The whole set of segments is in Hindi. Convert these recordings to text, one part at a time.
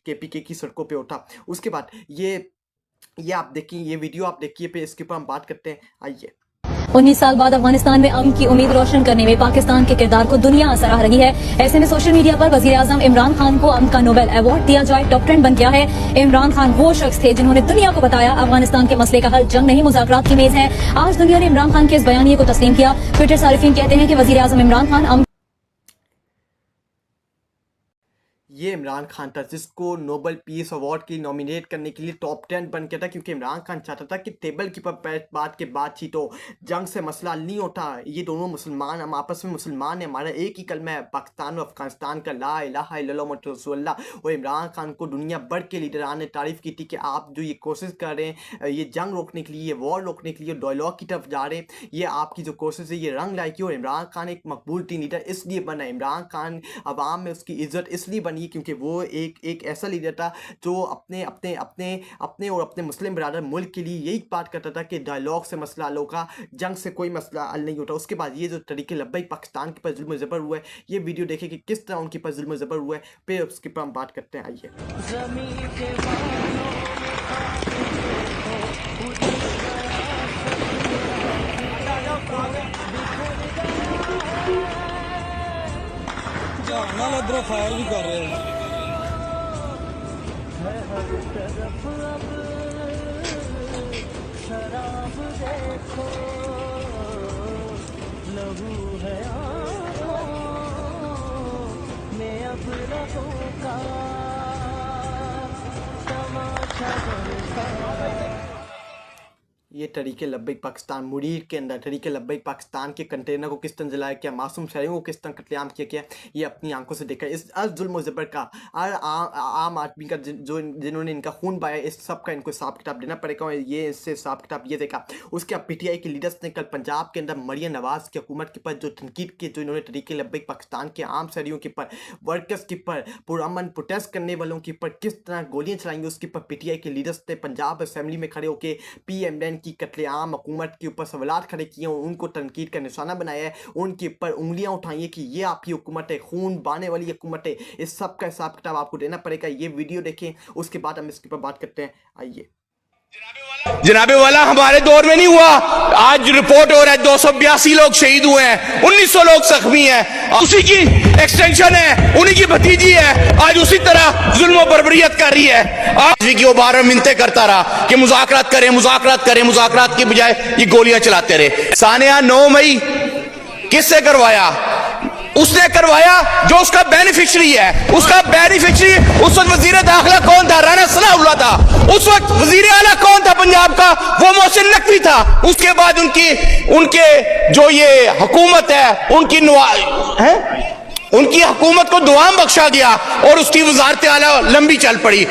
केपीके की सड़कों पे उठा। उसके बाद ये आप देखिए, ये वीडियो आप देखिए, फिर इसके ऊपर हम बात करते हैं। आइए। 19 साल बाद अफगानिस्तान में अमन की उम्मीद रोशन करने में पाकिस्तान के किरदार को दुनिया सराह रही है। ऐसे में सोशल मीडिया पर वजीर आजम इमरान खान को अमन का नोबेल अवार्ड दिया जाए टॉप ट्रेंड बन गया है। इमरान खान वो शख्स थे जिन्होंने दुनिया को बताया अफगानिस्तान के मसले का हल जंग नहीं मुज़ाकरात की मेज है। आज दुनिया ने इमरान खान के इस बयानिए को तस्लीम किया। ट्विटर सारिफीन कहते हैं कि वजीर आजम इमरान खान ये इमरान खान था जिसको नोबेल पीस अवार्ड के लिए नॉमिनेट करने के लिए टॉप 10 बन गया था, क्योंकि इमरान खान चाहता था कि टेबल के ऊपर बात के बातचीत हो, जंग से मसला हल नहीं होता। ये दोनों मुसलमान, हम आपस में मुसलमान हैं, हमारा एक ही कलमा है पाकिस्तान और अफगानिस्तान का, ला इलाहा इल्लल्लाह मुहम्मद रसूलुल्लाह। और इमरान खान को दुनिया भर के लीडरान ने तारीफ़ की थी कि आप जो ये कोशिश कर रहे हैं, ये जंग रोकने के लिए, ये वॉर रोकने के लिए, डायलॉग की तरफ जा रहे हैं, ये आपकी जो कोशिश है ये रंग लाएगी। और इमरान खान एक मकबूल टीम लीडर इसलिए बना, इमरान खान अवाम में उसकी इज्जत इसलिए बनी क्योंकि वो एक ऐसा लीडर था जो अपने अपने अपने अपने और अपने मुस्लिम बरादर मुल्क के लिए यही बात करता था कि डायलॉग से मसला हल होगा, जंग से कोई मसला हल नहीं होता। उसके बाद ये जो तरीके लब्बैक पाकिस्तान के पर जुल्म ज़बर हुआ है, ये वीडियो देखें कि किस तरह उनके पर जुल्म ज़बर हुआ है, फिर उसके पर हम बात करते हैं। आइए। इधर फायर भी कर रहे हैं। शराब देखो, लहू है मैं अब रहूंगा तमाशा। ये तरीके लब्बैक पाकिस्तान मुरीर के अंदर तरीके लब्बैक पाकिस्तान के कंटेनर को किस तरह जलाया गया, मासूम शहरियों को किस तरह कत्लेआम किया गया, ये अपनी आंखों से देखा। इस जुल्म ज़बर का और आम आदमी का जिन्होंने इनका खून बहाया, इस सब का इनको हिसाब किताब देना पड़ेगा। और ये इससे हिसाब किताब ये देखा। उसके बाद PTI के लीडर्स ने कल पंजाब के अंदर मरियम नवाज़ की हुकूमत के ऊपर जो तनकीद की, जो इन्होंने तरीके लब्बैक पाकिस्तान के आम शहरियों के ऊपर, वर्कर्स के ऊपर, पुरअमन प्रोटेस्ट करने वालों के ऊपर किस तरह गोलियाँ चलाएंगे, उसके ऊपर PTI के लीडर्स ने पंजाब असेंबली में खड़े होकर PMLN की कत्लेआम हुकूमत के ऊपर सवालात खड़े किए, उनको तनकीद का निशाना बनाया है, उनके ऊपर उंगलियां उठाई है कि ये आपकी हुकूमत है, खून बहाने वाली हुकूमत है। इस सब का हिसाब किताब आपको देना पड़ेगा। ये वीडियो देखें, उसके बाद हम इसके ऊपर बात करते हैं। आइए। जनाबे वाला हमारे दौर में नहीं हुआ, आज रिपोर्ट हो रहा है 282 लोग शहीद हुए हैं, 1900 लोग जख्मी हैं, उसी की एक्सटेंशन है, उन्हीं की भतीजी है, आज उसी तरह जुल्म और बर्बरियत कर रही है। आज की वो बार मिन्नतें करता रहा कि मुज़ाकरात करें, मुज़ाकरात करें, मुज़ाकरात की बजाय ये गोलियां चलाते रहे। सानिया 9 मई किससे करवाया? उसने करवाया जो उसका बेनिफिशियरी है। उसका बेनिफिशियरी उस वक्त वजीर दाखिला कौन था? राना सनाउल्लाह था। उस वक्त वजीर आला कौन था पंजाब का? वो मोहसिन नकवी था। उसके बाद उनके जो ये हुकूमत है, उनकी हुकूमत को दुआम बख्शा गया और उसकी वजारत आला लंबी चल पड़ी।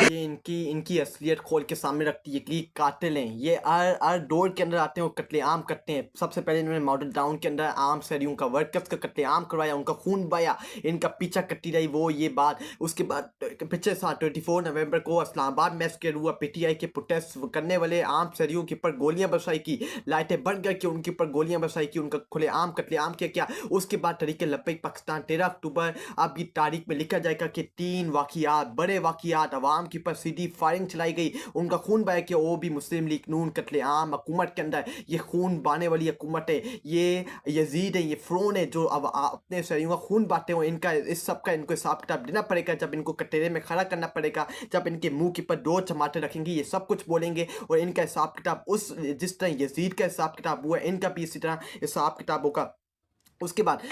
इनकी असलियत खोल के सामने रखती है कि कातिल हैं ये, हर डोर के अंदर आते हैं और कत्लेआम करते हैं। सबसे पहले इन्होंने मॉडल टाउन के अंदर आम शहरियों का, वर्कर्स का कत्लेआम करवाया, उनका खून बहाया, इनका पीछा कट्टी रही वो ये बात। उसके बाद पिछले साल 24 नवंबर को इस्लामाबाद में स्क्वायर हुआ, PTI के प्रोटेस्ट करने वाले आम शहरियों के ऊपर गोलियां बरसाई की, लाइटें बढ़ गई कि उनके ऊपर गोलियां बरसाई की, उनका खुलेआम कत्लेआम किया गया। उसके बाद तरीके लब्बैक पाकिस्तान 13 अक्टूबर अब ये तारीख में लिखा जाएगा कि 3 वाक़ियात, बड़े वाक़ियात, अवाम के ऊपर सीधी फायरिंग चलाई गई, उनका खून बहाया कि वो भी मुस्लिम लीग नून कत्लेआम हुकूमत के अंदर। ये खून बहाने वाली हुकूमत है, ये यजीद है, ये फ़िरौन है जो अब अपने शहरियों का खून बहाते हो। इनका इस सब का इनको हिसाब किताब देना पड़ेगा। जब इनको कटोरे में खड़ा करना पड़ेगा, जब इनके मुंह के ऊपर 2 टमाटर रखेंगे, ये सब कुछ बोलेंगे और इनका हिसाब किताब उस जिस तरह यजीद का हिसाब किताब हुआ, इनका भी इसी तरह हिसाब किताब होगा। उसके बाद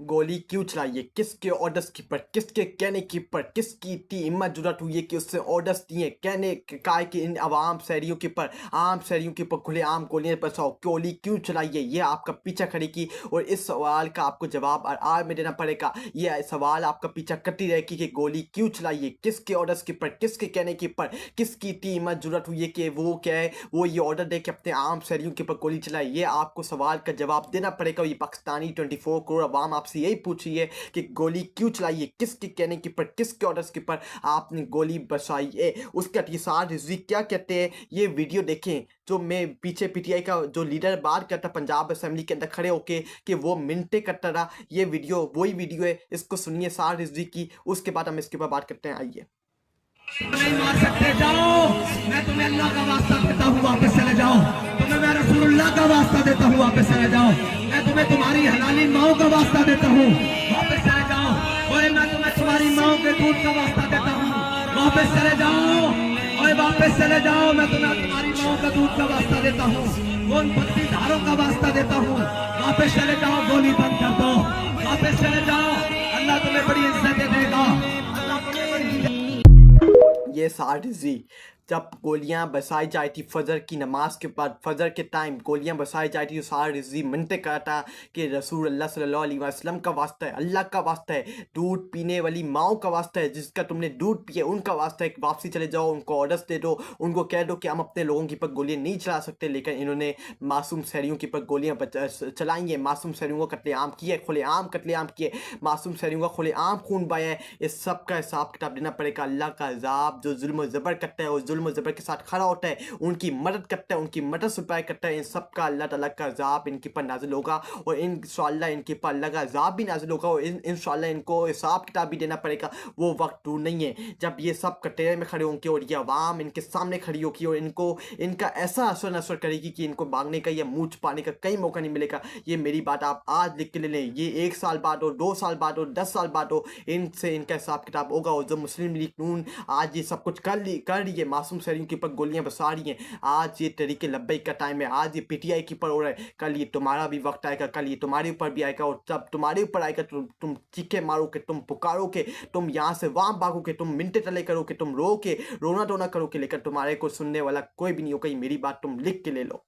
गोली क्यों चलाई है, किसके ऑर्डर्स के ऊपर, किसके कहने के ऊपर, किसकी इतनी हिम्मत जरूरत हुई है कि उससे ऑर्डर्स दिए, कहने का कि इन आवाम शहरियों के ऊपर, आम शहरियों के ऊपर खुलेआम गोलियां बरसाओ, गोली क्यों चलाई है, ये आपका पीछा खड़ेगी। और इस सवाल का आपको जवाब आर में देना पड़ेगा। ये सवाल आपका पीछा करती रहेगी कि गोली क्यों चलाई है, किसके ऑर्डर्स के ऊपर, किसके कहने के ऊपर, किसकी इतनी हिम्मत जरूरत हुई है कि वो क्या है, वो ये ऑर्डर दे के अपने आम शहरियों के ऊपर गोली चलाए। ये आपको सवाल का जवाब देना पड़ेगा। ये पाकिस्तानी 24 करोड़ आवाम आपसे यही पूछी है कि गोली क्यों चलाई है, किसके कहने के पर, किसके ऑर्डर्स के पर आपने गोली बरसाई है। उसके अतिसार रिजवी क्या कहते हैं ये वीडियो देखें, जो मैं पीछे पीटीआई का जो लीडर बात करता पंजाब असेंबली के अंदर खड़े होके कि वो मिनटें करता रहा, ये वीडियो वही वीडियो है, इसको सुनिए सार रिजवी की, उसके बाद हम इसके ऊपर बात करते हैं। आइए। नहीं मार सकते, जाओ, मैं तुम्हें अल्लाह का वास्ता देता हूँ, वापस चले जाओ। तुम्हें मैं रसूलुल्लाह का वास्ता देता हूँ, वापस चले जाओ। मैं तुम्हें तुम्हारी हलाली माओ का वास्ता देता हूँ, वापस चले जाओ। और मैं तुम्हें तुम्हारी माओ के दूध का वास्ता देता हूँ, वापस चले जाओ। और वापस चले जाओ, मैं तुम्हें तुम्हारी माओ का दूध का वास्ता देता हूँ, उन पत्ती धारों का वास्ता देता हूँ, वापस चले जाओ। गोली बंद कर दो, वापस चले जाओ। अल्लाह तुम्हें बड़ी इज्जत देगा, अल्लाह तुम्हें बड़ी ये सार रिजवी जब गोलियां बरसाई जाई थी फजर की नमाज के बाद, फजर के टाइम गोलियां बरसाई जाई थी, तो सार रिजवी मिनते कहा था कि रसूल अल्लाह सल्लल्लाहु अलैहि वसल्लम का वास्ता है, अल्लाह का वास्ता है, दूध पीने वाली माओ का वास्ता है, जिसका तुमने दूध पिए उनका वास्ता है, वापसी चले जाओ, उनको ऑर्डर्स दे दो, उनको कह दो कि हम अपने लोगों के ऊपर गोलियां नहीं चला सकते। लेकिन इन्होंने मासूम शहरियों के ऊपर गोलियां चलाई हैं, मासूम शहरियों को कत्लेआम किए, खुलेआम कत्लेआम किए, मासूम शहरियों का खुलेआम खून बहाया है। इस सब का हिसाब किताब देना पड़ेगा। अल्लाह का अज़ाब जो जुल्म ज़बर करता है, वो जुल्म ज़बर के साथ खड़ा होता है, उनकी मदद करता है, उनकी मदद सप्लाई करता है, इन सब का अल्लाह ताला का अज़ाब इनके पर नाजिल होगा, और इंशाअल्लाह इनके पर अल्लाह का अज़ाब भी नाजिल होगा, और इंशाअल्लाह इनको हिसाब किताब भी देना पड़ेगा। वो वक्त दूर नहीं है जब ये सब कटेरे में खड़े होंगे और ये अवाम इनके सामने खड़ी होगी और इनको इनका ऐसा असर नसर करेगी कि इनको भागने का या मुँह छुपाने का कहीं मौका नहीं मिलेगा। ये मेरी बात आप आज लिख के ले लें, ये 1 साल बाद हो, 2 साल बाद हो, 10 साल बाद हो, इनसे इनका हिसाब किताब होगा। और जो मुस्लिम लीग नून आज ये सब कुछ कर रही है, मासूम शहरियों के ऊपर गोलियां बरसा रही हैं, आज ये तरीके लब्बैक का टाइम है, आज ये पीटीआई के ऊपर हो रहा है, कल ये तुम्हारा भी वक्त आएगा, कल ये तुम्हारे ऊपर भी आएगा, और जब तुम्हारे ऊपर आएगा तुम चीखे मारोगे, तुम पुकारोगे, तुम यहाँ से वहाँ भागोगे, तुम मिनटे टले करोगे, तुम रो के रोना धोना करोगे, लेकिन तुम्हारे को सुनने वाला कोई भी नहीं होगा। ये मेरी बात तुम लिख के ले लो।